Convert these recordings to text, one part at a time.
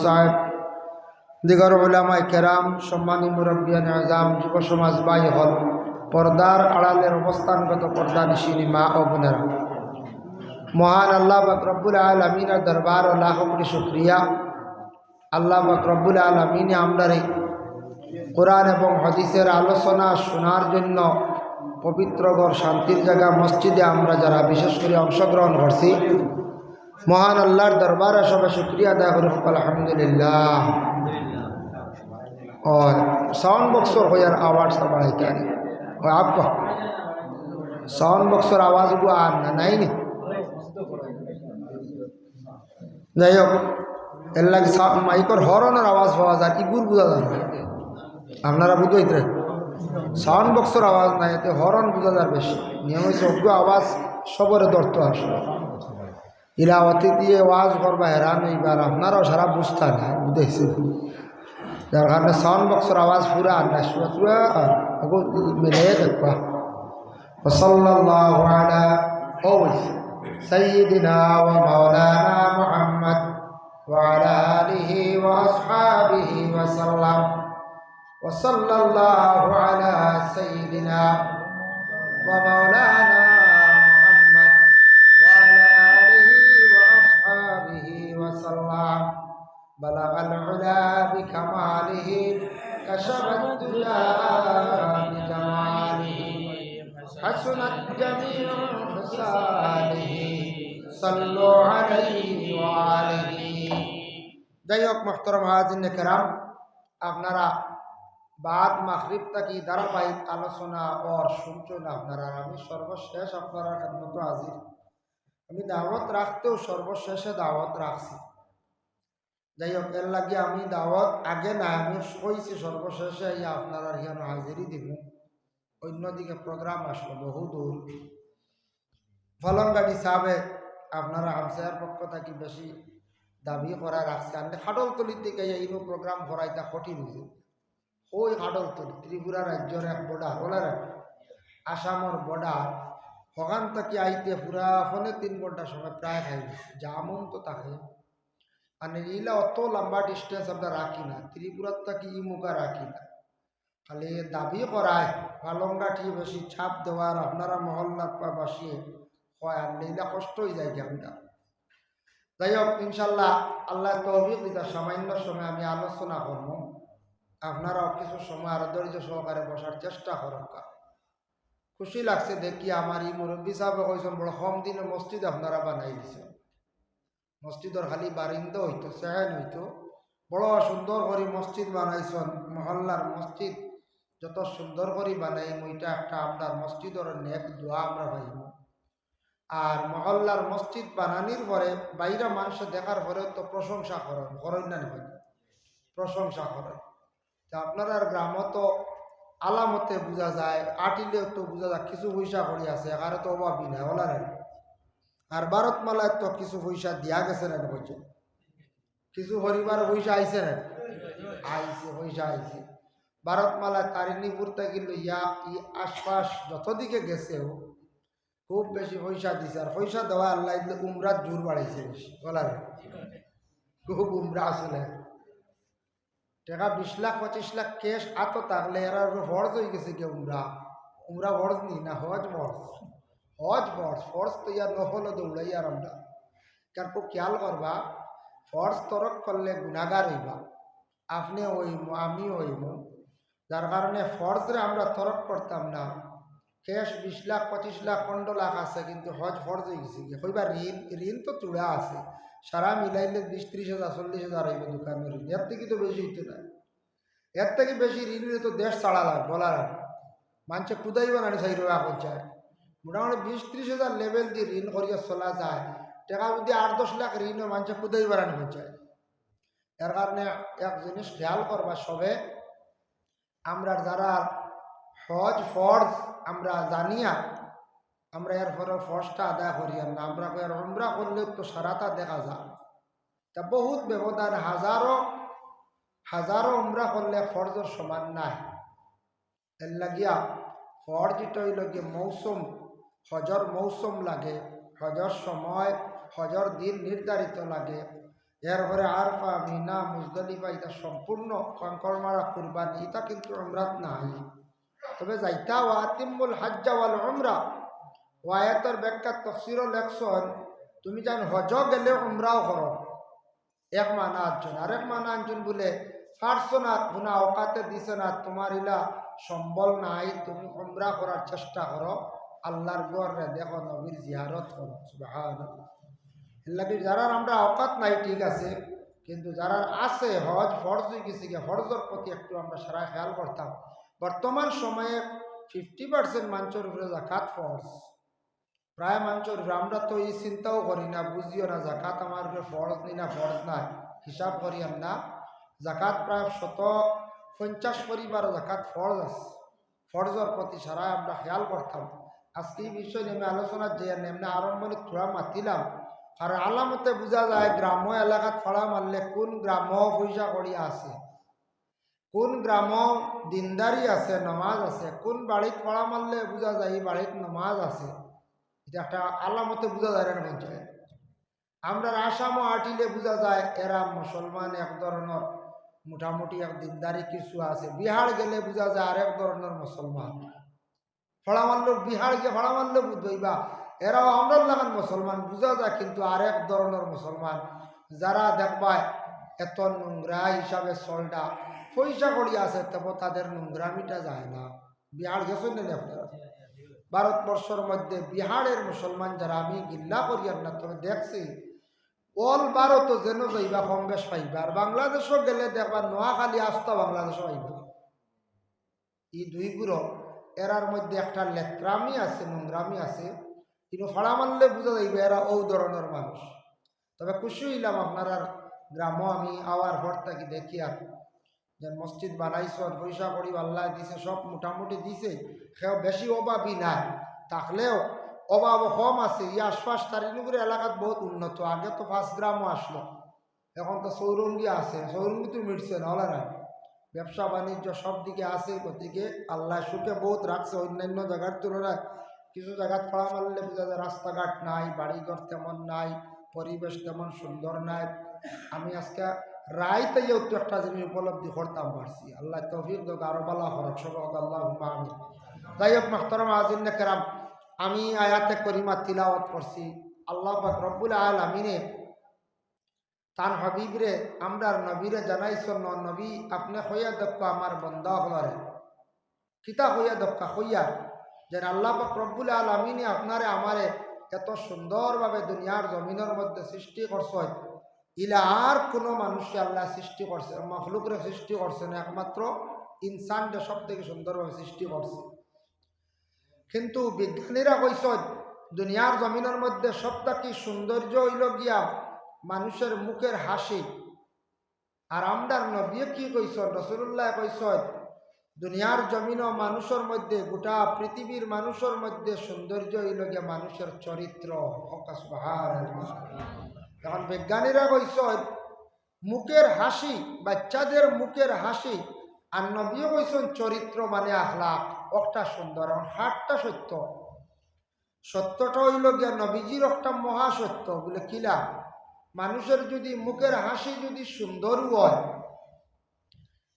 সাহেব, দিগর উলামায়ে কেরাম, সম্মানী মুরব্বিয়ান আযম, যুব সমাজ ভাই হল, পর্দার আড়ালের অবস্থানগত পর্দানিশিনী মা ও বোনেরা, মহান আল্লাহ পাক রব্বুল আলামিনের দরবার ও লাখ কোটি শুকরিয়া। আল্লাহ পাক রব্বুল আলামিন আমরারে কোরআন এবং হাদিসের আলোচনা শোনার জন্য পবিত্র ঘর, শান্তির জায়গা মসজিদে আমরা যারা বিশেষ করে অংশগ্রহণ করছি, মহান আল্লাহর দরবারে সবাই শুকরিয়া আদায় করি। আলহামদুলিল্লাহ। और साउंड बॉक्स और यार आवाज़ सब बढ़ाई क्या नहीं और आपको साउंड बॉक्स और आवाज़ को आना नहीं যাই হোক, এর লাগে মাইকর হরনের আওয়াজ পাওয়া যায়, ইগুর বোঝা যায় না। আপনারা বুঝতে সাউন্ড বক্সের আওয়াজ নাই, এতে হরন বোঝা যায় বেশি। নিয়ম হয়েছে অজ্ঞ আওয়াজ সবরে ধরতে আসলে ইলাওয়াতি দিয়ে ওয়াজ করবা হেরান এইবার আপনারাও সারা বুঝতে না বুঝেছি, যার কারণে সাউন্ড বক্সের আওয়াজ পুরা মিলে দেখবা। সাল্লাল্লাহু আলা সাইয়্যিদিনা ওয়া মাওলানা মুহাম্মদ ওয়া আলা আলিহি ওয়া আসহাবিহি ওয়া সাল্লাম। ওয়া সাল্লাল্লাহু আলা সাইয়্যিদিনা ওয়া মাওলানা মুহাম্মদ ওয়া আলা আলিহি ওয়া আসহাবিহি ওয়া সাল্লাম। বালাগাল উলা বিকামালিহি কাশাফাত দুজা বিজামালিহি হাসনাত জামিউ খিসালিহি সাল্লু আলাইহি ওয়া আলিহি। যাই হোক, মুহতারাম হাজিরিন কেরাম, আপনারা বাদ মাগরিব থেকে ধারাবাহিক আলোচনা और শুনছেন আপনারা। আমি সর্বশেষ আপনারা খেদমতে হাজির। আমি দাওয়াত রাখতেও সর্বশেষে দাওয়াত রাখছি। যাই হোক, এর লাগে আমি দাওয়াত আগে না, আমি কইছি সর্বশেষে আপনারা এখানে হাজিরি দিব। অন্যদিকে প্রোগ্রাম আসলো বহু দূর ফলনগাড়ি সাহেবে আপনারা হামসায়ার পক্ষ থেকে বেশি দাবি করা রাখছে। আমি খাডলতলির দিকে এইনো প্রোগ্রাম করাইটা কঠিন হয়েছে। ওই খাডলতলি ত্রিপুরা রাজ্যের এক বর্ডার বলে আসামর বর্ডার, ওখান থেকে আইতে পুরা ফোনে 3 ঘন্টা সময় প্রায় খাই জামুন তো থাকে। মানে এইলা অত লম্বা ডিস্টেন্স আমরা রাখি না, ত্রিপুরার থেকে ইমুকা রাখি না, খালি দাবি করায় পালংঘাটি বেশি ছাপ দেওয়ার আপনারা মহল্লার বাসিয়ে হয়, আর এইলা কষ্ট হয়ে যায় আমরা। যাই হোক, ইনশাল্লাহ আল্লাহ তৌফিক দিতা সামান্য সময় আমি আলোচনা করব। আপনারাও কিছু সময় আরো ধৈর্য সহকারে বসার চেষ্টা করেন। খুশি লাগছে দেখি আমার এই মুরব্বী সাহেব কইছেন বড় কম দিনে মসজিদ আপনারা বানাই দিছেন। মসজিদের খালি বারিন্দা হইতো, সেহেন হইতো, বড় সুন্দর করে মসজিদ বানাইছেন। মহল্লার মসজিদ যত সুন্দর করে বানাই ওইটা একটা আপনার মসজিদের নেক দোয়া আমরা পাইব। আর মহল্লার মসজিদ বানানির পরে বাইরে মানুষ দেখার পরে তো প্রশংসা করেন না, প্রশংসা করেন। তা আপনার গ্রামও তো আলামতে বোঝা যায়, আটিলেও তো বোঝা যায় কিছু পয়সা করি আছে, এখানে তো অভাবই নাই ওলারে। আর ভারতমালায় তো কিছু পয়সা দিয়া গেছে না, বলছে কিছু পরিবার পয়সা আইছে না, আইছে পয়সা আইছে ভারতমালায় তারিণীপুর থেকে লইয়া আশপাশ যতদিকে গেছেও খুব বেশি পয়সা দিছে। আর পয়সা দেওয়া আল্লাহ উমরাত জোর বাড়াইছে বেশি বলারে, খুব উমরা আসলে টাকা 20 লাখ 25 লাখ ক্যাশ আতো থাকলে এরা ফর্জ হয়ে গেছে কি উমরা। উমরা ফর্জ নি না, হজ ফর্জ, হজ ফর্জ। ফর্জ তো ইয়ার নহল দৌড়াই আর আমরা কার খেয়াল করবা, ফর্জ তরক করলে গুনাগার হইবা, আপনি হইব আমি হইব। যার কারণে ফর্জরে আমরা তরক করতাম না। ক্যাশ 20 লাখ 25 লাখ 15 লাখ আছে, কিন্তু হজ ফর্জ হয়ে গেছে কি হইবা। ঋণ তো চূড়া আছে, সারা মিলাইলে 20-30 হাজার 40 হাজার হইব দোকানের ঋণ। এর থেকে তো বেশি হইতে না, এর থেকে বেশি ঋণ হলে তো দেশ ছাড়া লাগে বলার। মানুষে কুদাইবা না চাই রোয়া পঞ্চায় মোটামুটি 20-30 হাজার লেভেল দিয়ে ঋণ করিয়া চলা যায়। টাকা যদি 8-10 লাখ ঋণ মানুষে কুদাইবা না পঞ্চায়। এর কারণে এক জিনিস খেয়াল করবা সবে, আমরা যারা হজ ফর্জ আমরা জানিয়া আমরা এর পরে ফর্জটা আদায় করি না, আমরা উমরা করলে তো সারাটা দেখা যায়। তা বহুত ব্যবধান, হাজারো হাজারো উমরা করলে ফর্জের সমান নাই। এর লাগিয়া ফর্জ যেটা হইল গিয়ে মৌসুম, হজর মৌসুম লাগে, হজর সময়, হজর দিন নির্ধারিত লাগে। এরপরে আরফা মিনা মুজদালিফা এটা সম্পূর্ণ কঙ্কর মারা কুরবানি এটা কিন্তু উমরাত নাই। তবে যাইতা ওয়াতিমুল হাজ্জা ওয়াল উমরা ওয়ায়াতের ব্যাখ্যা তাফসীরও লেখছেন তুমি জান হজ গেলে উমরাও করো, এক মানা আনছেন। আরেক মানা আনছেন বলে পারছো না গুনা অকাতে দিছে না তোমার ইলা সম্বল নাই, তুমি উমরা করার চেষ্টা করো, আল্লাহর গড়ে দেখো, নবীর জিয়ারত করো। সুবহানাল্লাহ। এলাকি যারা আমরা অকাত নাই ঠিক আছে, কিন্তু যারা আছে হজ ফরজ হয়ে গেছে গিয়ে হজের প্রতি একটু আমরা সারা খেয়াল করতাম। বর্তমান সময়ে 50% মানুষের উপরে জাকাত ফরজ, প্রায় মানুষের উপরে। আমরা তো এই চিন্তাও করি না, বুঝিও না জাকাত আমার উপরে ফরজ নি না ফরজ নাই, হিসাব করি না। জাকাত প্রায় 150 পরিবার জাকাত ফরজ আছে, ফরজের প্রতি সারা আমরা খেয়াল করতাম। আজকে এই বিষয় নিয়ে আলোচনা যে এমনি আরম্ভে থোড়া মাতিলাম, আর আলামতে বোঝা যায় গ্রাম্য এলাকাত ফাড়া মারলে কোন গ্রাম্য পয়সা করিয়া আছে, কোন গ্রাম্য দিনদারি আছে, নমাজ আছে, কোন বাড়িত ফাড়া মারলে বোঝা যায় এই বাড়িত নমাজ আছে। এটা একটা আলামতে বোঝা যায় না মঞ্চে। আমরা আসামও আটিলে বোঝা যায় এরা মুসলমান এক ধরনের মোটামুটি এক দিনদারি কিছু আছে। বিহার গেলে বোঝা যায় আরেক ধরনের মুসলমান। ফাড়া মারল বিহার গিয়ে ফাড়া মারলে বুঝবইবা এরাও আমরা লাগান মুসলমান বোঝা যায়, কিন্তু আরেক ধরনের মুসলমান যারা দেখবায় এত নোংরা হিসাবে চলটা পয়সা করি আছে, তবে তাদের নোংরামিটা যায় না। বিহার গেছেন না আপনারা? ভারতবর্ষের মধ্যে বিহারের মুসলমান যারা, আমি গিল্লা করি আর না, তবে দেখছি অল ভারতও যেন যাইবা কম বেশ পাইবা, আর বাংলাদেশও গেলে দেখবা নোয়াখালী আসতো বাংলাদেশও পাইবা। এই দুইগুলো এরার মধ্যে একটা লেত্রামি আছে, নোংরামি আছে, কিন্তু ফাড়া মারলে বোঝা যাইবে এরা ও ধরনের মানুষ। তবে খুশি হইলাম আপনার গ্রাম আমি আওয়ার ঘর থাকি দেখি আর যে মসজিদ বানাইছ পয়সা করি আল্লাহ দিছে, সব মোটামুটি দিছে, সেও বেশি অভাবই নাই, থাকলেও অভাব কম আছে। এই আশপাশ তারিনগর এলাকাত বহুত উন্নত। আগে তো 5 গ্রামও আসলো, এখন তো চৌরঙ্গি আছে, চৌরঙ্গি তো মিটছে নহলে নাই, ব্যবসা বাণিজ্য সব দিকে আছে। গতিকে আল্লাহ সুখে বহুত রাখছে অন্যান্য জায়গার তুলনায়। কিছু জায়গায় ফাড়া মারলে বোঝা যায় রাস্তাঘাট নাই, বাড়িঘর তেমন নাই, পরিবেশ তেমন সুন্দর নাই। আমি আজকে রাইতে তো একটা জিনিস উপলব্ধি করতাম পারছি। আল্লাহ তৌফিক দাও, আরো বালা হরক সব আল্লাহ আমি। যাই হোক মাহতারাম আজিন কেরাম, আমি আয়াতে করিমা তিলাওয়াত করছি। আল্লাহ পাক রব্বুল আলামিনে তার হাবিবরে আমরার নবীরে জানাইছেন, নবী আপনি হইয়া দক্ষ আমার বন্দা হলারে কিতা হইয়া দক্ষ হইয়া যেন আল্লাহ পাক রব্বুল আলামিনে আপনারে আমারে এত সুন্দরভাবে দুনিয়ার জমিনের মধ্যে সৃষ্টি করছেন। ইলা আর কোনো মানুষকে আল্লাহ সৃষ্টি করছে, মখলুকরে সৃষ্টি করছে না, একমাত্র ইনসানকে সব থেকে সুন্দরভাবে সৃষ্টি করছে। কিন্তু বিজ্ঞানীরা কইছেন দুনিয়ার জমিনের মধ্যে সবথেকে সৌন্দর্য হইল গিয়া মানুষের মুখের হাসি। আর আমরার নবী কি কইছেন, রাসূলুল্লাহ কইছেন দুনিয়ার জমিন ও মানুষের মধ্যে, গোটা পৃথিবীর মানুষের মধ্যে সৌন্দর্য হইল গিয়া মানুষের চরিত্র। এখন বিজ্ঞানীরা কইছেন মুখের হাসি, বাচ্চাদের মুখের হাসি, আর নবীও কইছেন চরিত্র মানে আখলাক একটা সুন্দর। এখন হাটটা সত্য, সত্যটা হইল গিয়া নবীজির একটা মহাসত্য বলে কিলা, মানুষের যদি মুখের হাসি যদি সুন্দর হয়,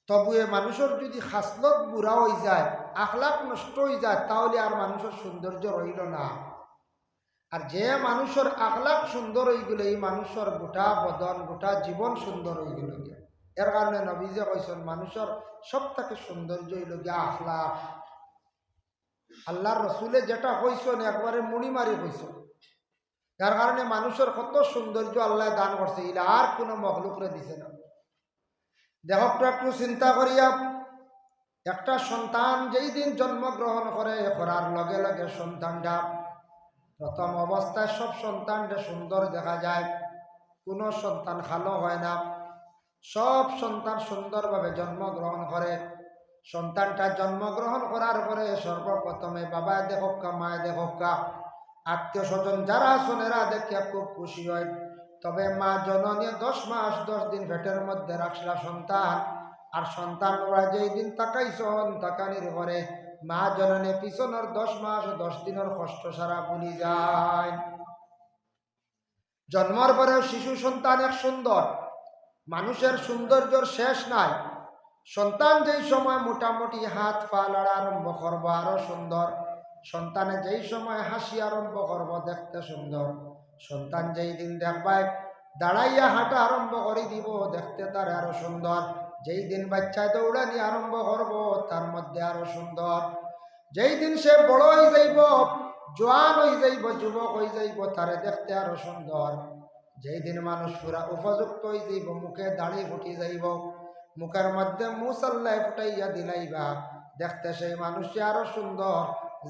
তবে মানুষের যদি খাসলত বুড়া হয়ে যায়, আখলাক নষ্ট হয়ে যায়, তাহলে আর মানুষের সৌন্দর্য রইল না। আর যে মানুষের আখলাক সুন্দর হয়ে গেল, এই মানুষের গোটা বদন গোটা জীবন সুন্দর হয়ে গেল গিয়া। এর কারণে নবীজে কইছেন মানুষের সব থেকে সৌন্দর্য হইল গিয়া আখলাক। আল্লাহর রসুলে যেটা কইছেন একবারে মুড়ি মারি কইছেন। যার কারণে মানুষের কত সৌন্দর্য আল্লাহ দান করছে, ইলা আর কোনো মখলুকরে দিছে না। দেখো একটু চিন্তা করিয়া, একটা সন্তান যেই দিন জন্মগ্রহণ করে করার লগে লগে সন্তানটা প্রথম অবস্থায় সব সন্তানটা সুন্দর দেখা যায়, কোনো সন্তান ভালো হয় না। সব সন্তান সুন্দরভাবে জন্মগ্রহণ করে। সন্তানটা জন্মগ্রহণ করার পরে সর্বপ্রথমে বাবা দেখোকা মায় দেখোকা আত্মীয় স্বজন যারা আছেন এরা দেখে খুব খুশি হয়। তবে মা জননী 10 মাস 10 দিন পেটের মধ্যে রাখলা সন্তান, আর সন্তান ওরা যেই দিন তাকাইছন তাকানির পরে মা জননী পিছনের 10 মাস 10 দিনের কষ্ট সারা ভুলি যায়। জন্মর পরেও শিশু সন্তান এক সুন্দর, মানুষের সৌন্দর্যর শেষ নাই। সন্তান যেই সময় মোটামুটি হাত পা লড়া আরম্ভ করব আরো সুন্দর, সন্তানে যেই সময় হাসি আরম্ভ করব দেখতে সুন্দর, সন্তান যেই দিন দেখবাই দাঁড়াইয়া হাঁটা আরম্ভ করে দিব দেখতে তার আরো সুন্দর, যেই দিন বাচ্চায় দৌড়ানি আরম্ভ করব তার মধ্যে আরো সুন্দর, যেই দিন সে বড় হয়ে যাইব জোয়ান হয়ে যাইব যুবক হয়ে যাইব তারে দেখতে আরো সুন্দর, যেই দিন মানুষ পুরা উপযুক্ত হয়ে যাইব মুখে দাড়ি ফুটি যাইব, মুখের মধ্যে মুসাল্লায় ফুটাইয়া দিলাইবা দেখতে সেই মানুষটি আরো সুন্দর,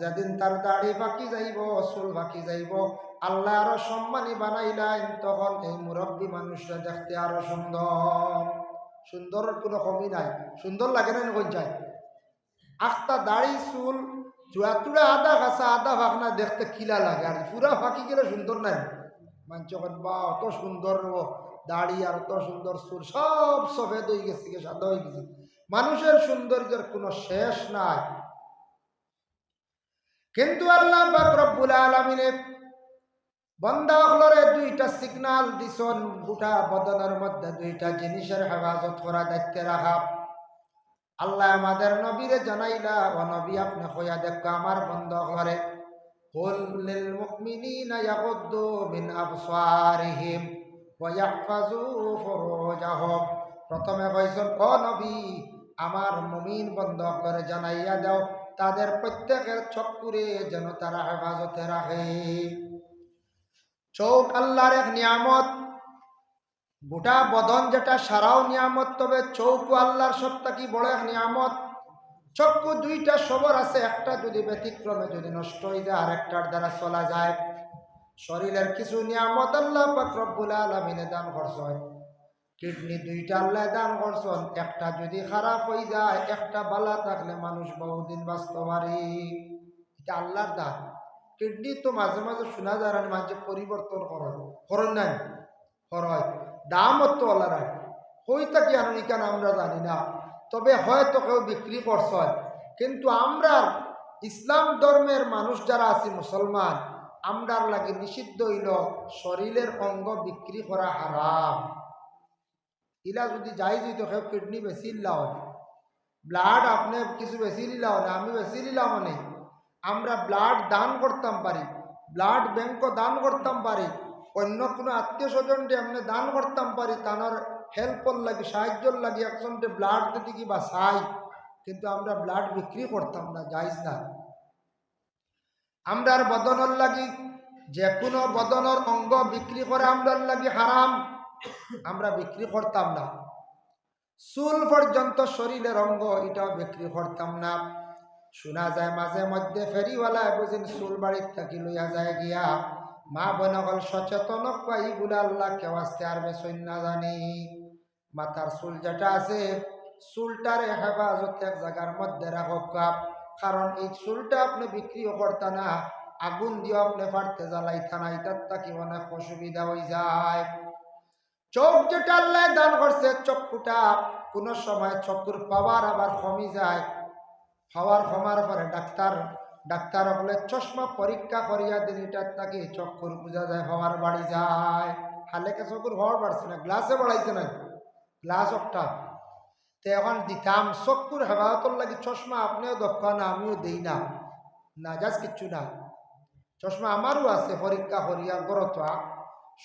যেদিন তার দাড়ি বাকি যাইব চুল বাকি যাইব আল্লাহ আরো সম্মানী বানাইলেন তখন এই মুরব্বী মানুষটা দেখতে আরো সুন্দর। সুন্দরের কোনো কমি নাই। সুন্দর লাগে না কই যায় আখতা দাড়ি চুল চুয়াতুরা আধা ঘাসা আধা ভাগনা দেখতে খিলা লাগে, আর পুরা ফাঁকি গেলে সুন্দর নাই। মানুষ বা অত সুন্দর দাড়ি আর অত সুন্দর চুল সব সফেদ হয়ে গেছে সাদা হয়ে গেছে, মানুষের সৌন্দর্যের কোনো শেষ নাই। কিন্তু আল্লাহ পাক রব্বুল আলামিনে বান্দা হলরে দুইটা সিগনাল দিছন, গোটা বদনের মধ্যে দুইটা জিনিসের হেফাজত করা দায়িত্বে রাখা। আল্লাহ আমাদের নবীরে জানাইলা ও নবী আপনি হইয়া দেখো আমার বান্দা হলরে কুল লিল মুমিনিনা ইয়াগুদ্দু মিন আবসারিহিম ওয়া ইয়াহফাজু ফুরুজাহুম। প্রথমে কইছেন ও নবী আমার মুমিন বান্দা হলরে জানাইয়া দাও তাদের প্রত্যেকের চক্ষুরে যেন তারা হেফাজতে রাখে। চোখ আল্লাহর এক নিয়ামত, গোটা বদন যেটা সারাও নিয়ামত, তবে চোখ আল্লাহর সবটা কি বড় এক নিয়ামত। চক্ষু দুইটা সবর আছে, একটা যদি ব্যতিক্রমে যদি নষ্ট হয়ে যায় আরেকটার দ্বারা চলা যায়। শরীরের কিছু নিয়ামত আল্লাহ পাক রব্বুল আলামিনে দান করছেন, কিডনি দুইটা আল্লাহ দান করছেন, একটা যদি খারাপ হয়ে যায় একটা বালা থাকলে মানুষ বহুদিন বাঁচতে পারে, এটা আল্লাহর দান। কিডনি তো মাঝে মাঝে শোনা যায় না মাঝে পরিবর্তন করেন নাই হয়, দাম তো আল্লাহ হই থাকি আনি কেন আমরা জানি না, তবে হয়তো কেউ বিক্রি করছে। কিন্তু আমরা ইসলাম ধর্মের মানুষ যারা আছি মুসলমান, আমরার লাগে নিষিদ্ধ হইল শরীরের অঙ্গ বিক্রি করা হারাম। ইলা যদি যাই যদি কেউ কিডনি বেশি লাও ব্লাড আপনি কিছু বেশি নিলাও না আমি বেশি নিলাম নেই, আমরা ব্লাড দান করতাম পারি, ব্লাড ব্যাংকও দান করতাম পারি, অন্য কোনো আত্মীয় স্বজনকে এমনি দান করতাম পারি, তানোর হেল্পর লাগে সাহায্যর লাগে একজনকে ব্লাড দিতে কি বা চাই, কিন্তু আমরা ব্লাড বিক্রি করতাম না, যাইজ না। আমরার বদনের লাগি যে কোনো বদনের অঙ্গ বিক্রি করে আমরার লাগি হারাম, আমরা বিক্রি করতাম না। চুল পর্যন্ত শরীরের অঙ্গ এটাও বিক্রি করতাম না। শোনা যায় মাঝে মধ্যে ফেরিওয়ালায় বুঝিন চুল বাড়ির থাকি লইয়া যায় গিয়া, মা বোনগল সচেতন এইগুলা আল্লাহ কেউ আসতে আর বেসইন না জানি। মাথার চুল যেটা আছে চুলটারে হেফাজত এক জায়গার মধ্যে রাখো, কারণ এই চুলটা আপনি বিক্রিও করতে না, আগুন দিয়ে আপনি ফাটতে জ্বালাইতা না, এটার থাকি অনেক অসুবিধা হয়ে যায়। চোখ যেটা আল্লাহ দান করছে চক্ষুটা কোনো সময় চক্ষুর পাওয়ার আবার কমে যায়, পাওয়ার কমার পরে ডাক্তার হলে চশমা পরীক্ষা করিয়া দিন এটার তাকে চক্ষুর বোঝা যায় হওয়ার বাড়ি যায়। হালেকে চক্ষুর হওয়ার বাড়ছে না, গ্লাসে বাড়াইছে না, গ্লাস একটা তো এখন দিতাম চক্ষুর হেফাজতর লাগে চশমা আপনিও দক্ষ না আমিও দেই না, নাজাজ কিচ্ছু না। চশমা আমারও আছে পরীক্ষা করিয়া গরত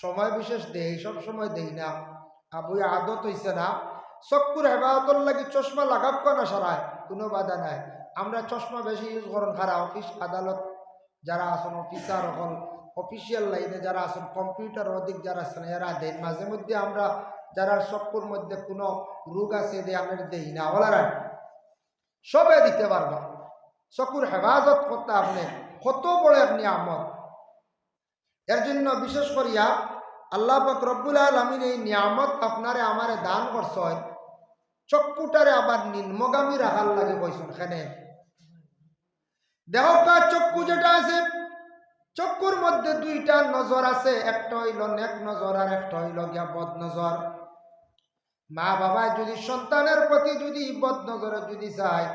সময় বিশেষ দেই, সব সময় দেই না, আবু আদত হইছে না। চক্ষুর হেফাজতর লাগে চশমা লাগাব না সারায় কোনো বাধা নাই। আমরা চশমা বেশি ইউজ করেন খারা অফিস আদালত যারা আছেন অফিসার হল অফিসিয়াল লাইনে যারা আছেন কম্পিউটার অধিক যারা আছেন এরা দেন, মাঝে মধ্যে আমরা যারা চক্ষুর মধ্যে কোনো রোগ আছে দিয়ে আমরা দেই না, ওলারা সবে দিতে পারবা। চক্ষুর হেফাজত করতে আপনি কত বড় এক নিয়ামত, এর জন্য বিশেষ করিয়া আল্লাহ পাক রব্বুল আলামিন এই নিয়ামত আপনারে আমারে দান করছেন, চক্ষুটারে আবার নিম্নগামী রাখার লাগে কইছেন। এখানে দেহকা চক্ষু যেটা আছে চক্ষুর মধ্যে দুইটা নজর আছে, একটা হইল নেক নজর আর একটা হইল গিয়া বদ নজর। মা বাবা যদি সন্তানের প্রতি যদি বদ নজরে যদি চায়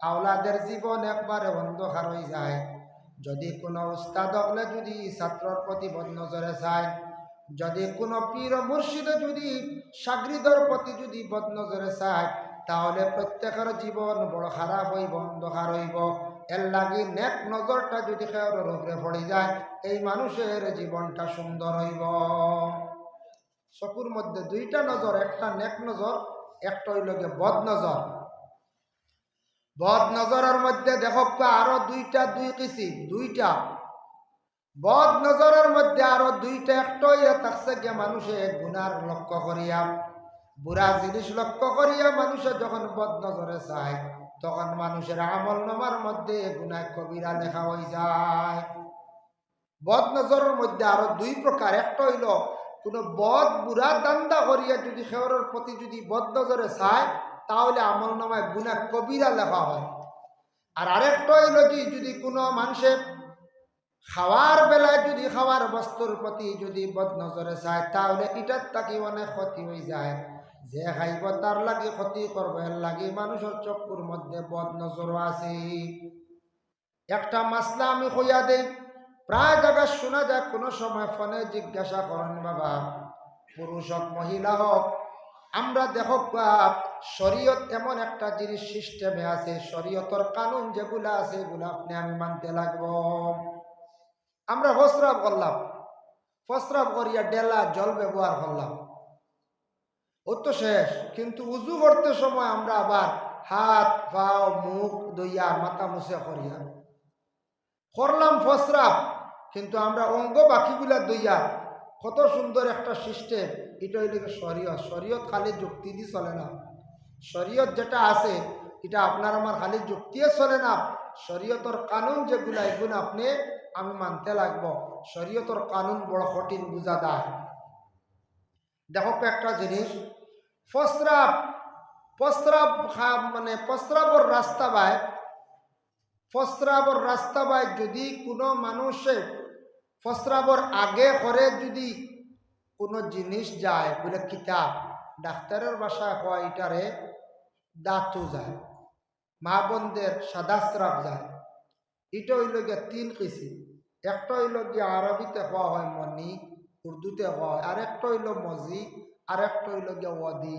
আওলাদের জীবন একবারে অন্ধকার হয়ে যায়। যদি কোনো উস্তাদ হলে যদি ছাত্রর প্রতি বদ নজরে চায় যদি কোনো পীর মুর্শিদে যদি সাগরিদর প্রতি যদি বদনজরে চায় তাহলে প্রত্যেকের জীবন বড় খারাপ হইব, অন্ধকার হইব। এর লাগি নেক নজরটা যদি খেয়ার উপরে পড়ে যায় এই মানুষের জীবনটা সুন্দর হইব। চকুর মধ্যে দুইটা নজর, একটা নেক নজর, একটা হইল গিয়ে বদ নজর। বদ নজরের মধ্যে দেখো আরো দুই কিসিম, দুইটা বদ নজরের মধ্যে আরো দুইটা। একটা হইয়া থাকছে গিয়ে মানুষে গুনার লক্ষ্য করিয়া, বুড়া জিনিস লক্ষ্য করিয়া মানুষে যখন বদ নজরে চায় তখন মানুষের আমল নামার মধ্যে গুনাহ কবিরা লেখা হয়ে যায়। বদ নজরের মধ্যে আরো দুই প্রকার। একটা হইল কোনো বদ বুড়া দান্দা করিয়া যদি খেওরের প্রতি যদি বদ নজরে চায় তাহলে আমল নামায় গুনাহ কবিরা লেখা হয়। আর আরেকটা হইল কি যদি কোনো মানুষের খাওয়ার বেলায় যদি খাওয়ার বস্তুর প্রতি যদি বদ নজরে চায় তাহলে এটার তাকে অনেক ক্ষতি হয়ে যায়। যে খাইব তার লাগে ক্ষতি করবো, এর লাগে মানুষের চক্ষুর মধ্যে বদ নজরও আছে। একটা মাসলা আমি কইয়া দেই, প্রায় জায়গায় শোনা যায়, কোনো সময় ফোনে জিজ্ঞাসা করেন বাবা, পুরুষ হোক মহিলা হোক, আমরা দেখো শরীয়ত এমন একটা জিনিস সিস্টেমে আছে, শরীয়তর কানুন যেগুলা আছে এগুলো আপনি আমি মানতে লাগবো। আমরা প্রস্রাব করলাম, প্রস্রাব করিয়া ডেলা জল ব্যবহার করলাম, ও তো শেষ। কিন্তু উজু করতে সময় আমরা আবার হাত পাও মুখ ধুইয়া মাথা মুছে করিয়া করলাম প্রস্রাব, কিন্তু আমরা অঙ্গ বাকিগুলা ধুইয়া কত সুন্দর একটা সিস্টেম। এটা হইল শরীয়ত। শরীয়ত খালি যুক্তি দিয়ে চলে না। শরীয়ত যেটা আছে এটা আপনার আমার খালি যুক্তিয়ে চলে না। শরীয়তর কানুন যেগুলা এগুলো আপনি আমি মানতে লাগবো। শরীয়তর কানুন বড় কঠিন বুঝা দেয়। দেখো একটা জিনিস, প্রস্রাব প্রস্রাব মানে প্রস্রাবর রাস্তা বায়, প্রস্রাবর রাস্তা বায় যদি কোনো মানুষে প্রস্রাবর আগে করে যদি কোনো জিনিস যায় বলে কিতাব, ডাক্তারের বাসায় হয় এটারে দাঁতু যায়, মা বোনদের সাদাস্রাব যায়। এটা হইল গিয়া তিন কিসিম। একটা হইল গিয়া আরবিতে হওয়া হয় মনি, উর্দুতে হওয়া হয়। আরেকটা হইল মজি, আরেকটা হইল গিয়া ওয়াদি।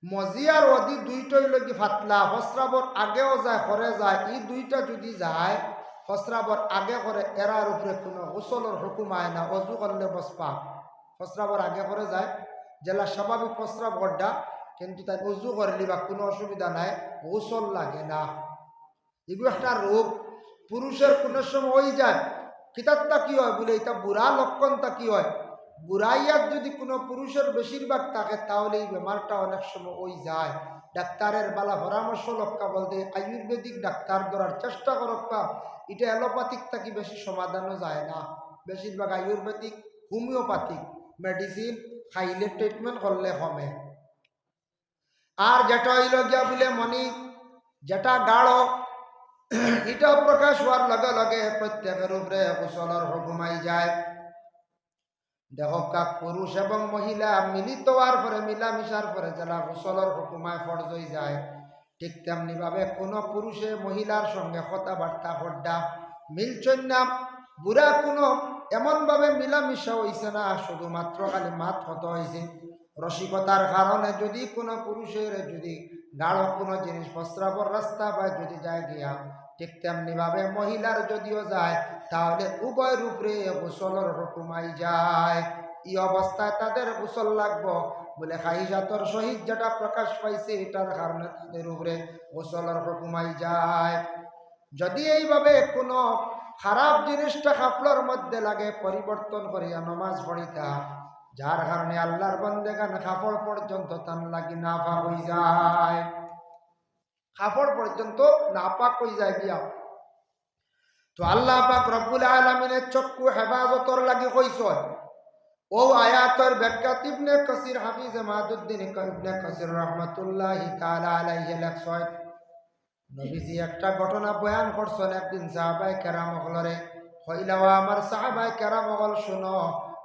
মজি আর ওয়াদি দুইটা হইল কি ফাতলা, প্রস্রাবর আগেও যায় করে যায়। এই দুইটা যদি যায় প্রস্রাবর আগে করে এরার উপরে কোনো গোসলের হুকুম আয় না, অজু করলে বস পাক। প্রস্রাবর আগে করে যায় যেটা স্বাভাবিক প্রস্রাব গড্ডা, কিন্তু তাই অজু করলি বা কোনো অসুবিধা নাই, গোসল লাগে না। এগুলো একটা রোগ, পুরুষের কোনো সময় হয়ে যায়। কিতাবটা কি হয় বলে এটা বুড়া লক্ষণটা কি হয়, বুড়াইয়ার যদি কোনো পুরুষের বেশিরভাগ থাকে তাহলে এই বেমারটা অনেক সময় ওই যায়। ডাক্তারের বালা পরামর্শ লক্ষ্য বলতে আয়ুর্বেদিক ডাক্তার ধরার চেষ্টা করক্কা। এটা অ্যালোপ্যাথিক থাকি বেশি সমাধানও যায় না, বেশিরভাগ আয়ুর্বেদিক হোমিওপ্যাথিক মেডিসিন খাইলে ট্রিটমেন্ট করলে কমে। আর যেটা হইল গিয়া বলে মনি, যেটা গাঢ়, এটা প্রকাশ হওয়ার লগে লগে প্রত্যেকের উপরে গোসলের হুকুমাই যায়। দেখো কাক পুরুষ এবং মহিলা মিলিত হওয়ার পরে মিলামিশার পরে যারা গোসলের হুকুমায় ফরজ হয়ে যায়, ঠিক তেমনি ভাবে কোনো পুরুষে মহিলার সঙ্গে কথাবার্তা হড্ডা মিলছেন না। বুড়া কোনো এমনভাবে মিলামিশা হয়েছে না, শুধুমাত্র খালি মাত হত হয়েছে। রসিকতার কারণে যদি কোনো পুরুষের যদি গাঢ় কোনো জিনিস প্রস্রাবর রাস্তা বা যদি যায় গিয়া, ঠিক তেমনি ভাবে মহিলার যদিও যায় তাহলে উভয় রূপে গোসলের হুকুমাই যায়। এই অবস্থায় তাদের গোসল লাগবো বলে খাইজাতর সহিত যেটা প্রকাশ পাইছে এটার কারণে তাদের উপরে গোসলের হুকুমাই যায়। যদি এইভাবে কোনো খারাপ জিনিসটা কাপড়ের মধ্যে লাগে পরিবর্তন করিয়া নমাজ পড়িতা, যার কারণে আল্লাহর বন্দেগান কাপড় পর্যন্ত তান লাগি নাপাক হয়ে যায়, কাপড় পর্যন্ত নাপাক হয়ে যায় গিয়া। তো আল্লাহ পাক রব্বুল আলামিনের চক্ষু হেফাজতর লাগি কইছ। ও আয়াতের ব্যাখ্যা ইবনে কাসির হাফিজ মাদুদ্দিন ইবনে কাসির রাহমাতুল্লাহি তাআলা আলাইহি লেখছেন, নবীজি একটা ঘটনা বয়ান করছেন। একদিন সাহাবায়ে কেরাম হলরে হইলাও আমার সাহাবায়ে কেরাম হল, শুনো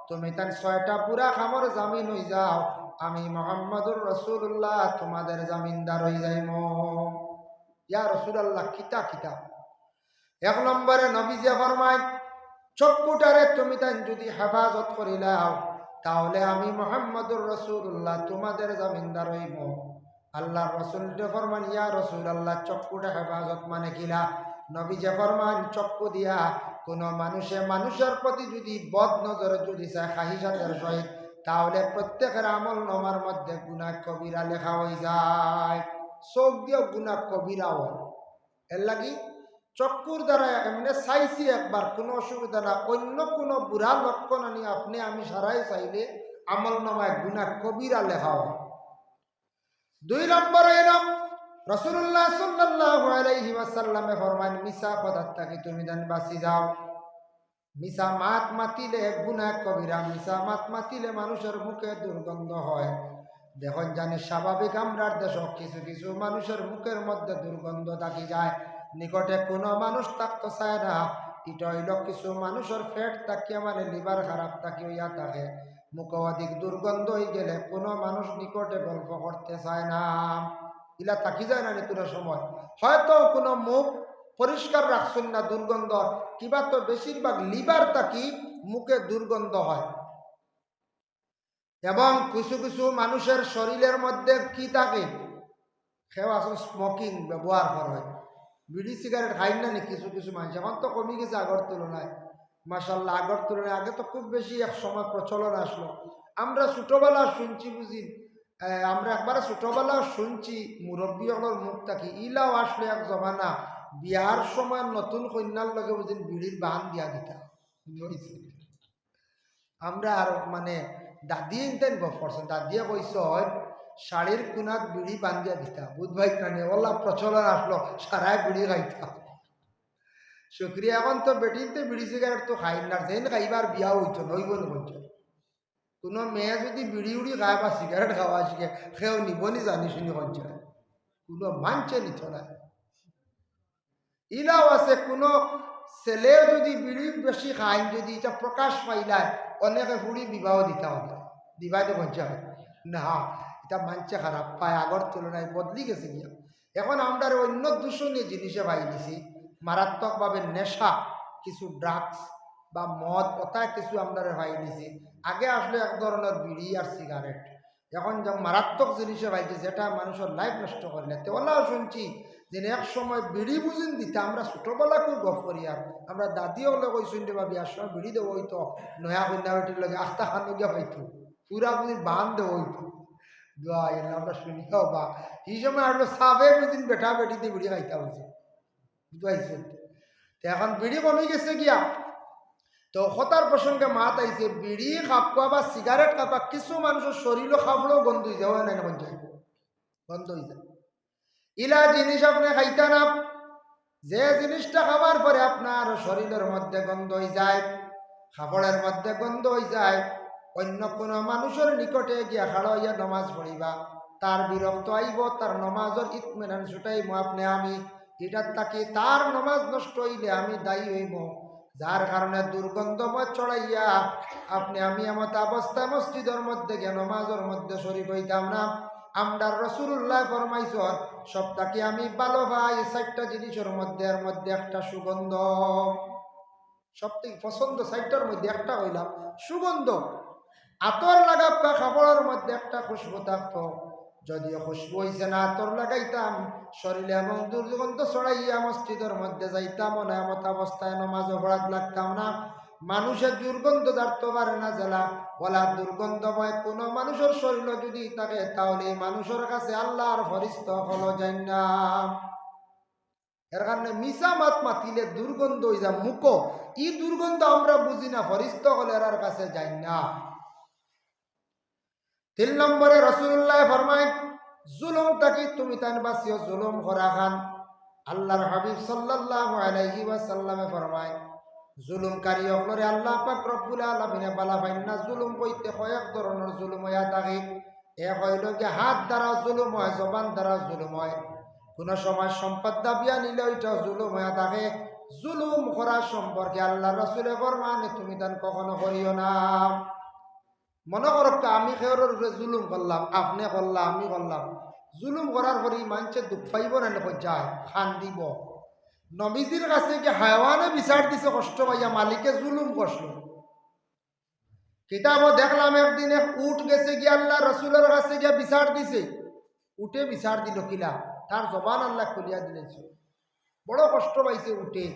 তুমি তান 6টা পুরা খামর জামিন হই যাও, আমি মুহাম্মদুর রাসূলুল্লাহ তোমাদের জামিনদার হই যাইমু। ইয়া রাসূলুল্লাহ কিতা কিতা? এক নম্বরে নবীজি ফরমায় চক্ষুটারে তুমি তাই যদি হেফাজত করিলাও তাহলে আমি মুহাম্মদুর রাসূলুল্লাহ তোমাদের জামিনদার হইব। আল্লাহ রসুল ফরমান ইয়া রাসূলুল্লাহ চক্ষুটা হেফাজত মানে কিলা? নবী যে ফরমান চক্ষু দিয়া কোনো মানুষের প্রতি যদি বদ নজরে যদি চায় খাহিসাতের সহিত, তাহলে প্রত্যেকের আমল নামার মধ্যে গুনাহ কবিরা লেখা হয়ে যায়। চোখ দিয়েও গুনাহ কবিরা হয়। এর লাগি চক্ষুর দ্বারা এমনি চাইছি একবার, কোনো অসুবিধা না। অন্য কোনো বুড়া লক্ষণ আনি আপনি আমি সারাই চাইলে আমল নামায় গুনাহ কবিরা লেখা হয়। 2 নম্বর এরকম রাসূলুল্লাহ সাল্লাল্লাহু আলাইহি ওয়াসাল্লামে ফরমান মিছা কথার থাকি তুমি যেন বাঁচি যাও। মিছা মাত মাতিলে গুনাহ কবিরা। মিছা মাত মাতিলে মানুষের মুখে দুর্গন্ধ হয়। দেখুন জানি স্বাভাবিক আমরার দেশ কিছু কিছু মানুষের মুখের মধ্যে দুর্গন্ধ থাকি যায়, নিকটে কোনো মানুষ থাকতে চায় না। এটা হইল কিছু মানুষের পেট থাকিয়া মানে লিভার খারাপ থাকি হইয়া থাকে, মুখ অধিক দুর্গন্ধ হয়ে গেলে কোনো মানুষ নিকটে গল্প করতে চায় না। ইলা থাকি যায় না কোনো সময়, হয়তো কোনো মুখ পরিষ্কার রাখছেন না দুর্গন্ধ, কিবা তো বেশিরভাগ লিভার থাকি মুখে দুর্গন্ধ হয়। এবং কিছু কিছু মানুষের শরীরের মধ্যে কি থাকে, খেয়ে আসলে স্মোকিং ব্যবহার করা হয়, বিড়ি সিগারেট খাই না নি কিছু কিছু মানুষ। এখন তো কমে গেছে আগের তুলনায়, মাশাআল্লাহ। আগের তুলনায় আগে তো খুব বেশি এক সময় প্রচলন আসলো। আমরা ছোটবেলা শুনছি বুঝি, আমরা একবারে ছোটবেলা শুনছি মুরব্বী হলোর মুখ থাকি। ইলাও আসলে এক জমানা বিয়ার সময় নতুন কন্যার লগে বুঝি বিড়ির বান দিয়া দিতা। আমরা আর মানে দাদিয়ে ইনতেন করছেন, দাদিয়ে কইস শাড়ির কোনাত বিড়ি বান্ধিয়া দিতা, বুধবাই কানে ওলা প্রচলন আসলো, সারাই বিড়ি খাইতা। শুক্রিয়া। এখন তো বেটিতে বিড়ি সিগারেট তো খাই না, যেন খাইবার বিয়া হইতো নইব নইছ। কোনো মেয়ে যদি বিড়ি উড়ি খায় বা সিগারেট খাওয়া শিখে, সেও নিবনি জানি শুনি কঞ্চে, কোনো মানছে নিত না। ইলাও আছে কোনো ছেলে যদি বিড়ি বেশি খায়, যদি এটা প্রকাশ পাইলায় অনেকে ফুড়ি বিবাহ দিতে হবে, দিবাইতে কঞ্চা না, এটা মানছে খারাপ পায়। আগর তুলনায় বদলি গেছে গিয়া। এখন আমরা অন্য দূষণীয় জিনিসে পাই নিছি, মারাত্মকভাবে নেশা কিছু ড্রাগস বা মদ কথা কিছু আমরা পাই নিছি। আগে আসলে এক ধরনের বিড়ি আর সিগারেট, এখন যেমন মারাত্মক জিনিসে পাইছে যেটা মানুষের লাইফ নষ্ট করলে। তেলাও শুনছি যে এক সময় বিড়ি বুঝিন দিতে, আমরা ছোটবেলা খুব গপ করি। আর আমরা দাদিও হলে কই শুনতে পাবি আর সময় বিড়ি দেবো হইতো, নয়া কন্যাটির লগে আস্তা খান গিয়া পাইতো, পুরা বুঝি বান দেবো হইতো। আমরা শুনি বা এই সময় আসলে সাবে বুঝিন বেটা বেটিতে বিড়ি খাইতে হয়েছে, বুঝতে। এখন বিড়ি কমে গেছে গিয়া। তো হতার প্রসঙ্গে মাত আইছে, বিড়ি খাপা বা সিগারেট খাপা কিছু মানুষের শরীরও খাবলেও গন্ধ হয়ে যাওয়া নাই, গন্ধ হয়ে যায়। ইলা জিনিস আপনি খাইতে না, যে জিনিসটা খাবার পরে আপনার শরীরের মধ্যে গন্ধ হয়ে যায়, খাবারের মধ্যে গন্ধ হয়ে যায়, অন্য কোনো মানুষের নিকটে গিয়া খাড়া হইয়া নমাজ পড়িবা, তার বিরক্ত আইব, তার নমাজের ইতমিনান ছুটাইব আপনি আমি, এটার তাকে তার নমাজ নষ্ট হইলে আমি দায়ী হইব। যার কারণে দুর্গন্ধময় চড়াইয়া আপনি আমি এমত অবস্থা মসজিদের মধ্যে গিয়ে নমাজের মধ্যে শরীক হইতাম না। আমরা রাসূলুল্লাহ ফরমাইছেন সবটাকে আমি ভালো ভাই 4টা জিনিসের মধ্যে, এর মধ্যে একটা সুগন্ধ, সবথেকে পছন্দ 4টার মধ্যে একটা হইলাম সুগন্ধ। আতর লাগাবকা খাবারের মধ্যে একটা খুশবু থাকতো, যদিও খুশবু হইছে না আতর লাগাইতাম শরীরে এবং দুর্গন্ধ ছড়াইয়া মসজিদের মধ্যে যাইতাম না, এমত অবস্থায় নমাজ অপরাধ লাগতাম না। মানুষের দুর্গন্ধ জানতে পারে না জেলা বলা দুর্গন্ধময় কোনো মানুষের শরীর যদি থাকে, তাহলে মানুষের কাছে আল্লাহর ফরিস্তা হলো যায় না। এর কারণে মিশা মাত মাতিলে দুর্গন্ধ হয়ে যা মুখ, ই দুর্গন্ধ আমরা বুঝি না, ফরিস্তা হলে এর কাছে যাই না। 3 নম্বরে রাসূলুল্লাহ ফরমায় জুলুম তাকি তুমি তান বাসিও জুলুম করা খান। আল্লাহর হাবিব সাল্লাল্লাহু আলাইহি ওয়াসাল্লামে ফরমায় জুলুমকারী হলরে আল্লাহ পাক রব্বুল আলামিনে বালা পাইন না। জুলুম কইতে কয়েক ধরনের জুলুম হইয়া থাকে। এক হইল যে হাত দ্বারা জুলুম হয়, জবান দ্বারা জুলুম হয়, কোনো সময় সম্পদ দাবিয়া নিলে ওইটা জুলুম হইয়া থাকে। জুলুম করা সম্পর্কে আল্লাহ রাসূলে ফরমান তুমি তান কখনো করিও না। মনে করো আমি খেয়ের জুলুম করলাম, আপনি করলাম, আমি করলাম, জুলুম করার পরে মানুষের দুঃখ পাইব না যায় খান দিব, নবীজির কাছে কি হায়ওয়ানে বিচার দিছে কষ্ট পাইয়া, মালিকে জুলুম করছিল। কিতাবও দেখলাম একদিন এক উট গেছে গিয়ে আল্লাহ রসুলের কাছে গিয়া বিচার দিছে, উঠে বিচার দিল কিলা, তার জবান আল্লাহ খুলিয়া দিলেছে। বড় কষ্ট পাইছে উঠে,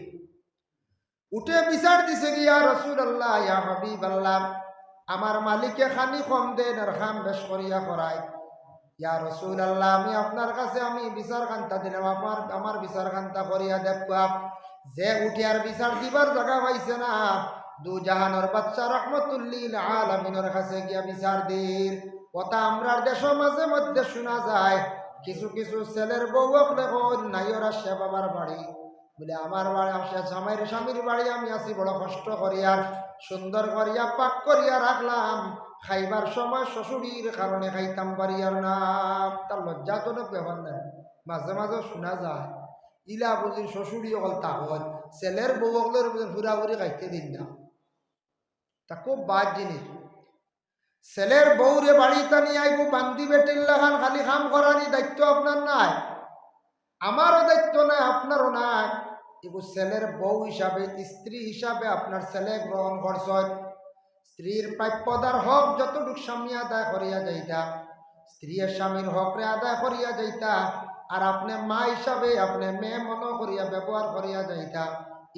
উঠে বিচার দিছে গিয়া রসুল আল্লাহ, ইয়া হাবিব আল্লাহ, আমার মালিকে খানি কম দেন আর খাম বেশ করিয়া করায়। ইয়া রসুল আল্লাহ, আমি আপনার কাছে আমি বিচার খান্তা দিলাম, আমার বিচার খান্তা করিয়া দেখবা। যে উঠে আর বিচার দিবার জায়গা পাইছে না, দু জাহানের বাচ্চা রহমতুল্লিল আলামিনের কাছে গিয়া বিচার দির কথা আমরার দেশের মাঝে মধ্যে শোনা যায়। কিছু কিছু ছেলের বউ নাইরা সে বাবার বাড়ি বলে, আমার বাড়ি আসে জামাইয়ের স্বামীর বাড়ি আমি আছি, বড় কষ্ট করিয়া সুন্দর করিয়া পাক করিয়া রাখলাম, খাইবার সময় শ্বশুরির কারণে খাইতাম পারিয়ার না। তার লজ্জাজনক ব্যাপার নাই, মাঝে মাঝে শোনা যায় ইলা বুঝি শ্বশুরি অকল তাহল ছেলের বউ অকলের ঘুরাঘুরি খাইতে দিন না। তা খুব বাদ জিনিস, ছেলের বউরে বাড়িতে নিয়ে আইব বান্দি বেটিল্লা খান খালি খাম করানি দায়িত্ব আপনার নাই, আমারও দায়িত্ব নাই, আপনারও নাই। এগুলো ছেলের বউ হিসাবে, স্ত্রী হিসাবে আপনার ছেলে গ্রহণ করছেন। স্ত্রীর প্রাপ্যদার হক যতটুক স্বামী আদায় করিয়া যাইতা, স্ত্রীর স্বামীর হকরে আদায় করিয়া যাইতা, আর আপনি মা হিসাবে আপনি মেয়ে মনে করিয়া ব্যবহার করিয়া যাইতা।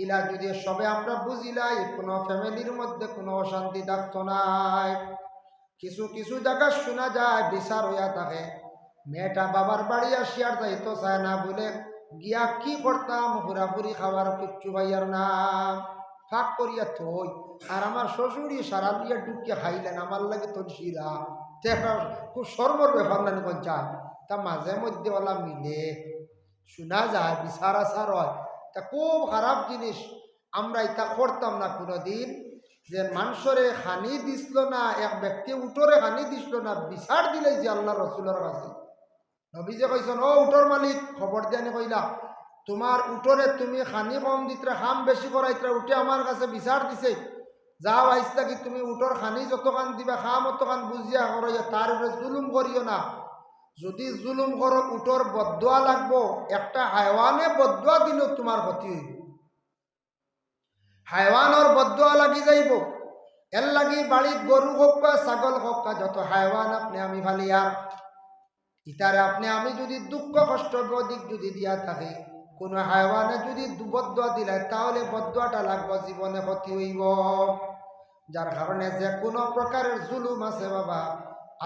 ইলা যদি সবে আমরা বুঝিলাই, কোনো ফ্যামিলির মধ্যে কোনো অশান্তি থাকতো নাই। কিছু কিছু জায়গা শোনা যায় বিচার হইয়া থাকে, মেয়েটা বাবার বাড়ি আসিয়ার যাইতো চায় না বলে গিয়া কি করতাম, ঘোরাঘুরি খাওয়ার কিচ্ছু ভাইয়ার না, ফাঁক করিয়া থই। আর আমার শ্বশুরি সারা দিয়ে ডুকিয়া খাইলেন, আমার লাগে তোর শিরা খুব সর্বর ব্যাপার না কোন চায়। তা মাঝে মধ্যে ওলা মিলে শোনা যায় বিচার আচার হয়, তা খুব খারাপ জিনিস। আমরা এটা করতাম না কোনোদিন, যে মানুষরে হানি দিছিল না, এক ব্যক্তি উঠরে হানি দিছিল না, বিচার দিলে যে আল্লাহ রসুলের কাছে। নবী যে কইছেন, ও উঠোর মালিক, খবর দিয়ে কইলা তোমার উঠরে তুমি খানি কম দিতে খাম বেশি করাইতে, উঠে আমার কাছে বিচার দিছে, যাও আইসটা কি তুমি উঠোর খানি যতখান দিবা খাম অতখান বুঝিয়া করাইয়া, তার উপরে জুলুম করিও না। যদি জুলুম করো উঠোর বদুয়া লাগবো, একটা হায়ওয়ানে বদুয়া দিল তোমার ক্ষতি হইব, হায়ওয়ানোর বদুয়া লাগি যাইব। এর লাগি বাড়ির গরু হোক বা ছাগল হোক বা যত হায়ওয়ান আপনি আমি ফালিয়ার, ইতারে আপনি আমি যদি দুঃখ কষ্ট অধিক যদি দিয়া থাকে, কোনো হায়ওয়ানে যদি বদুয়া দিলে, তাহলে বদুয়াটা লাগবো, জীবনে ক্ষতি হইব। যার কারণে যে কোনো প্রকারের জুলুম আছে বাবা,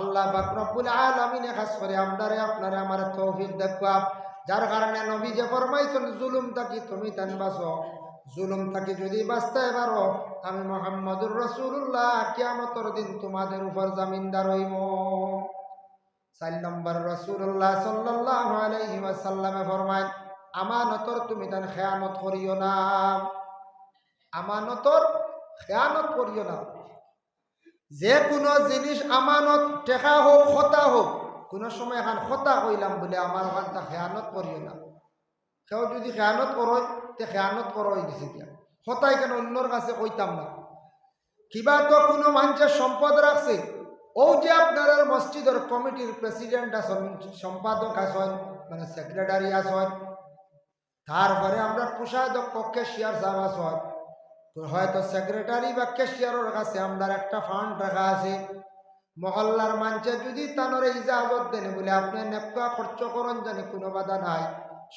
আল্লাহ পাক রব্বুল আলামিনে খাস করে আমরারে আপনারে আমার তৌফিক দেখবা। যার কারণে নবী যে ফরমাইছেন, জুলুম থাকি তুমি তান বাঁচো, জুলুম থাকি যদি বাঁচতে পারো, আমি মুহাম্মদুর রাসূলুল্লাহ কিয়ামতের দিন তোমাদের উপর জামিনদার হইব। 4 নম্বর রাসূলুল্লাহ সাল্লাল্লাহু আলাইহি ওয়াসাল্লামে ফরমায়, আমানতর তুমি তান খেয়ানত করিও না, আমানতর খেয়ানত করিও না। যে কোনো জিনিস আমানত, টেকা হোক খতা হোক, কোনো সময় এখন খতা কইলাম বলে আমার ওখানটা খেয়ানত করিও না। কেউ যদি খেয়ানত করো, তে খেয়ানত করো দিছে কিয়া, খতাই কেন অন্যর কাছে কইতাম না। কিবা তো কোনো মানুষের সম্পদ রাখছে, ও যে আপনার মসজিদের কমিটির প্রেসিডেন্ট আছেন, সম্পাদক আছেন, মানে সেক্রেটারি আছেন, তারপরে আমরা কোষাধ্যক্ষ কেশিয়ার সাহেব আছেন, তো হয়তো সেক্রেটারি বা কেশিয়ারের কাছে আমরা একটা ফান্ড রাখা আছে। মহল্লার মানুষে যদি তানরে ইজাজত দেন বলে আপনি নেপকা খরচ করেন, জানি কোনো বাধা নাই,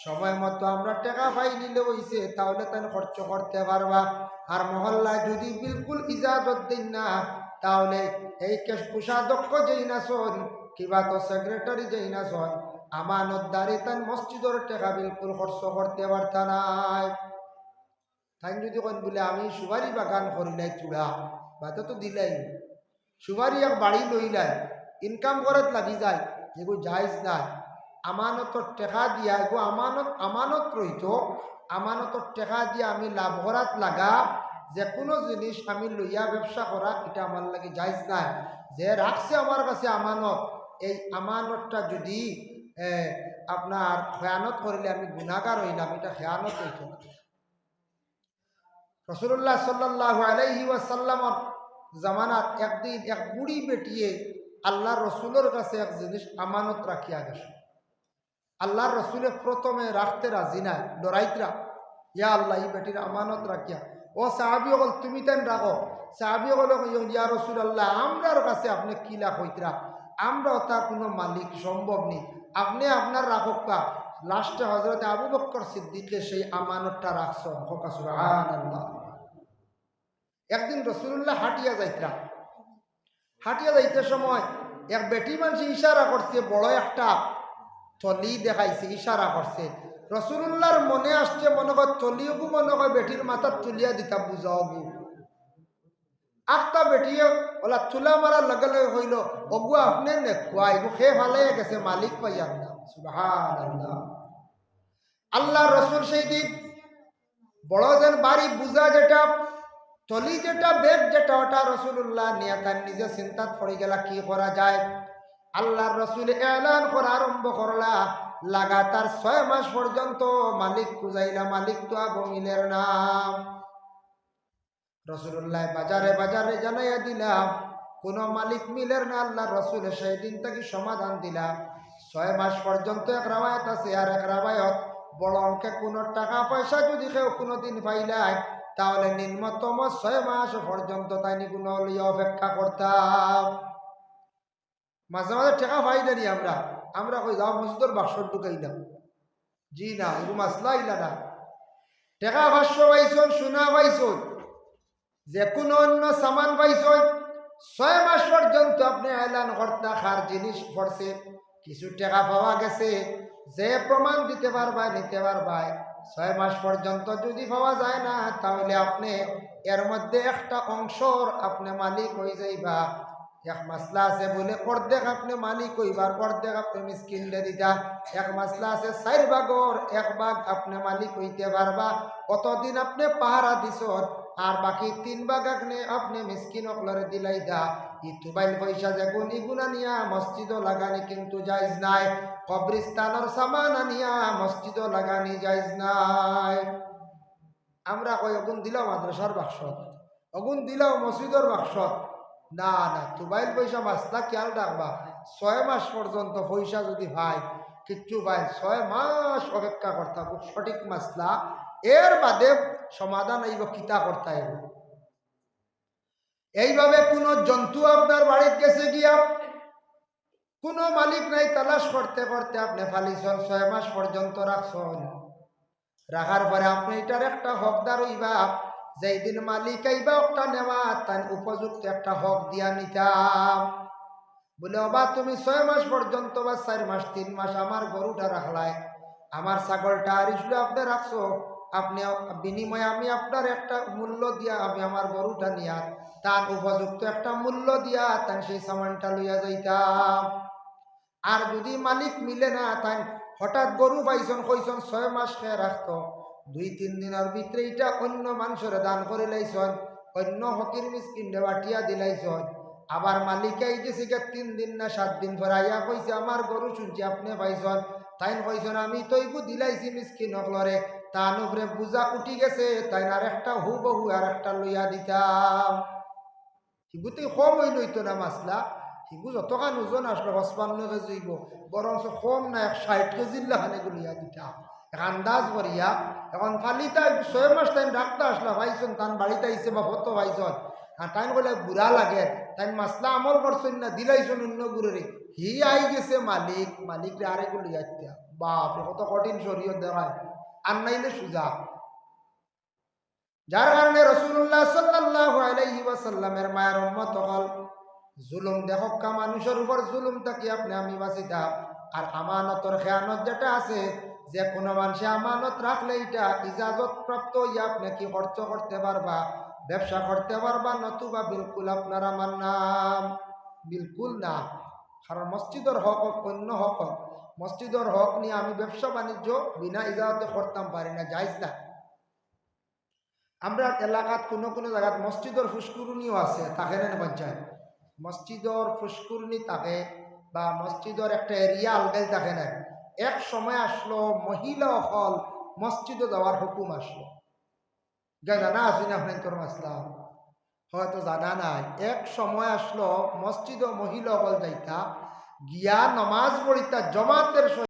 সময় মতো আমরা টাকা পাই নিলে হইছে, তাহলে তাই খরচ করতে পারবা। আর মহল্লায় যদি বিলকুল ইজাজত দিন না, তাহলে এই কোষাধ্যক্ষ যেই না শোন, কিবা তো সেক্রেটারি যেই না শোন, আমানতদারি তাই মসজিদের টাকা বিলকুল খরচ করতে পারতা নাই। তাই যদি কন বলে আমি সুপারি বাগান করিলাই চূড়া, বাতা তো দিলাই, সুপারি এক বাড়ি লইলাই, ইনকাম করাত লাগি যায়, এগুলো জায়জ নাই। আমানতর টেকা দিয়া, এগো আমানত রইত, আমানতর টেকা দিয়া আমি লাভ করাত লাগা, যে কোনো জিনিস আমি লইয়া ব্যবসা করা, এটা আমার লাগে জায়জ নাই। যে রাখছে আমার কাছে আমানত, এই আমানতটা যদি আপনার খেয়ানত করিলে আমি গুনাহগার হইলাম, এটা খেয়ানত হইত না। রাসূলুল্লাহ সাল্লাল্লাহু আলাইহি ওয়াসাল্লামর জামানাত একদিন এক বুড়ি বেটিয়ে আল্লাহর রসুলের কাছে এক জিনিস আমানত রাখিয়া গেছে। আল্লাহর রসুলে প্রথমে রাখতে রাজি নাই, ডরাইতরা, ইয়া আল্লাহ এই বেটির আমানত রাখিয়া। ও সাহাবি হল তুমি তেন রাখো। সাহাবি হল ইয়া রাসূলুল্লাহ আমরার কাছে আপনি কিলা কইতরা, আমরাও তার কোনো মালিক সম্ভব নেই, আপনি আপনার রাখকা। লাস্টে হজরত আবু বকর সিদ্দিকে সেই আমানতটা রাখছ। সুবহানাল্লাহ। একদিন রাসূলুল্লাহ হাঁটিয়া যাইতরা, হাঁটিয়া যাইতে সময় এক বেটি মানুষ ইশারা করছে, বড় একটা থলি দেখাইছে, ইশারা করছে। রাসূলুল্লাহর মনে আসছে মনে কর থলিও মনে কর বেটির মাথার তুলিয়া দিতা বুঝাও। আটটা বেটিয়ে ওলা চুলা মারার লগে লগে হইল অগু আপনি নেকুয়া এগু খে ভালে গেছে মালিক পাইয়ার না। সুবহানাল্লাহ। আল্লাহ রসুল সেই দিন বড় যেন বাড়ি বুঝা যেটা তলি যেটা বেগ যেটা ওটা রসুল্লাহ নিয়ে তার নিজে চিন্তাত পড়ে গেলা কি করা যায়। আল্লাহর রসুল এলান করা আরম্ভ করলা, লাগাতার 6 মাস পর্যন্ত মালিক খুঁজাইলা, মালিক তো আবমিলের নাম। রসুল্লাহ বাজারে বাজারে জানাইয়া দিলাম, কোন মালিক মিলের না। আল্লাহ রসুল সেই দিন থেকে সমাধান দিলা। 6 মাস পর্যন্ত এক রাবায়ত আছে, আর এক রাবায়ত বড় অঙ্কে কোনো টাকা পয়সা যদি কেউ কোনোদিন পাইলাই তাহলে নিম্নতম 6 মাস পর্যন্ত তাই কোনো অপেক্ষা করতাম। মাঝে মাঝে টাকা পাই দেনি আমরা কই যাও মসজিদের বাক্স ঢুকাইলাম, জি না এরকম আসলা ইলা না। টাকা 500 পাইছন, সোনা পাইছন, যে কোনো অন্য সামান পাইছন, 6 মাস পর্যন্ত আপনি এলান করতে খার জিনিস পড়ছে, কিছু টাকা পাওয়া গেছে, যে প্রমাণ দিতে পারবা নিতে পারবা। 6 মাস পর্যন্ত যদি পাওয়া যায় না তাহলে আপনি এর মধ্যে একটা অংশর আপনি মালিক হয়ে যাইবা। এক মাসলা আছে বলে অর্ধেক আপনি মালিক হইবার, অর্ধেক আপনি মিসকিনরে দিতা। এক মাসলা আছে 4 ভাগর 1 ভাগ আপনি মালিক হইতে পারবা। কতদিন আপনি পাহারা দিছ, আর বাকি 3 ভাগ আপনি মিসকিন অকলরে দিলাই দা। ইতুবাইল পয়সা যে গুনি গুনা নিয়া মসজিদও লাগানি কিন্তু জায়েজ নাই, কবরস্থানের সামান আনিয়া মসজিদও লাগানি জায়েজ নাই। আমরা কই অগুন দিলাও মাদ্রাসার বাক্স, অগুন দিলাও মসজিদের বাক্স, না না তুবাইল পয়সা মাসলা খেয়াল রাখবা। 6 মাস পর্যন্ত পয়সা যদি ভাই কিচ্ছু ভাই 6 মাস অপেক্ষা করতে হবে, সঠিক মাসলা। এর বাদে সমাধান এইব কিতা করতে হবে। এইভাবে কোনো জন্তু আপনার বাড়িতে গেছে গিয়া কোনো মালিক নাই, তালাশ করতে করতে আপনি ফালিছন, 6 মাস পর্যন্ত রাখছন। রাখার পরে আপনি এটার একটা হকদার হইবা, যেই দিন মালিক আইবা একটা নেওয়া তাই উপযুক্ত একটা হক দিয়া নিতাম। বলে অবা তুমি 6 মাস পর্যন্ত বা 4 মাস 3 মাস আমার গরুটা রাখলাই, আমার ছাগলটা আরিসলে আপনি রাখছো, আপনি বিনিময়ে আমি আপনার একটা মূল্য দিয়া আমি আমার গরুটা নিয়া তার উপযুক্ত একটা মূল্য দিয়া তাই সেই সামানটা লইয়া যাইতাম। আর যদি মালিক মিলে না তাই হঠাৎ গরু পাইছন কইছন 6 মাস খেয়ে রাখতো, 2-3 দিনের ভিতরে এটা অন্য মানুষের দান করে লাইছন, অন্য হকির মিসকিন বাটিয়া দিলাইছন। আবার মালিক আই গেছে 3 দিন না 7 দিন পর আইয়া কইছে আমার গরু শুনছি আপনি পাইছন, তাই কইছন আমি তো এইগু দিলাইছি মিসকিন হকলরে, তার উপরে বুঝা উঠি গেছে, তাই আর একটা হুবহু আর একটা লইয়া দিতাম। হিগুতে কম হইল হইতো না মাসলা, হিগু যতখান ওজন আসলো 55 কেজি হইব, বরঞ্চ কম না 60 কেজির লাখানে গুলিয়া দিতাম এক আন্দাজ করিয়া। এখন খালি তাই 6 মাস টাইম ডাক্তার আসলা ভাইছন তান বাড়িতে আইসে বা ফটো ভাইছন, আর টাইম বলে বুড়া লাগে, তাই মাসলা আমল করছেন না, দিলাইছন অন্য গুরুরে, হি আই গেছে মালিক, মালিকরে আরে গুলিয়া দিতা। বাপ কত কঠিন শরীয়ত দেখায়, আর নাইলে সুজা। যার কারণে রাসূলুল্লাহ সাল্লাল্লাহু আলাইহি ওয়াসাল্লামের মায়ের উম্মত হল জুলুম দেখক্কা মানুষের উপর জুলুম থাকি আপনি আমি বাঁচিতাম। আর আমানতর খেয়ানত যেটা আছে, যে কোনো মানুষে আমানত রাখলে এটা ইজাজত প্রাপ্ত ইয়া আপনি কি খরচ করতে পারবা, ব্যবসা করতে পারবা, নতুবা বিলকুল আপনার আমার নাম বিলকুল না। কারণ মসজিদের হক হোক অন্য হক হোক, মসজিদের হক নিয়ে আমি ব্যবসা বাণিজ্য বিনা ইজাজতে করতাম পারি না, জায়েজ না। আমরা এলাকাত কোনো কোনো জায়গাত মসজিদের ফুসকুরুনিও আছে, থাকে না পঞ্চায়েত মসজিদর ফুসকুরনি থাকে বা মসজিদর একটা এরিয়া আলগাই থাকে না। এক সময় আসলো মহিলা হল মসজিদে যাওয়ার হুকুম আসলো, জানা আসি না আপনার তোর মাসলা হয়তো জানা নাই। এক সময় আসলো মসজিদ মহিলা হল যাইতা গিয়া নমাজ পড়িতা জমাতের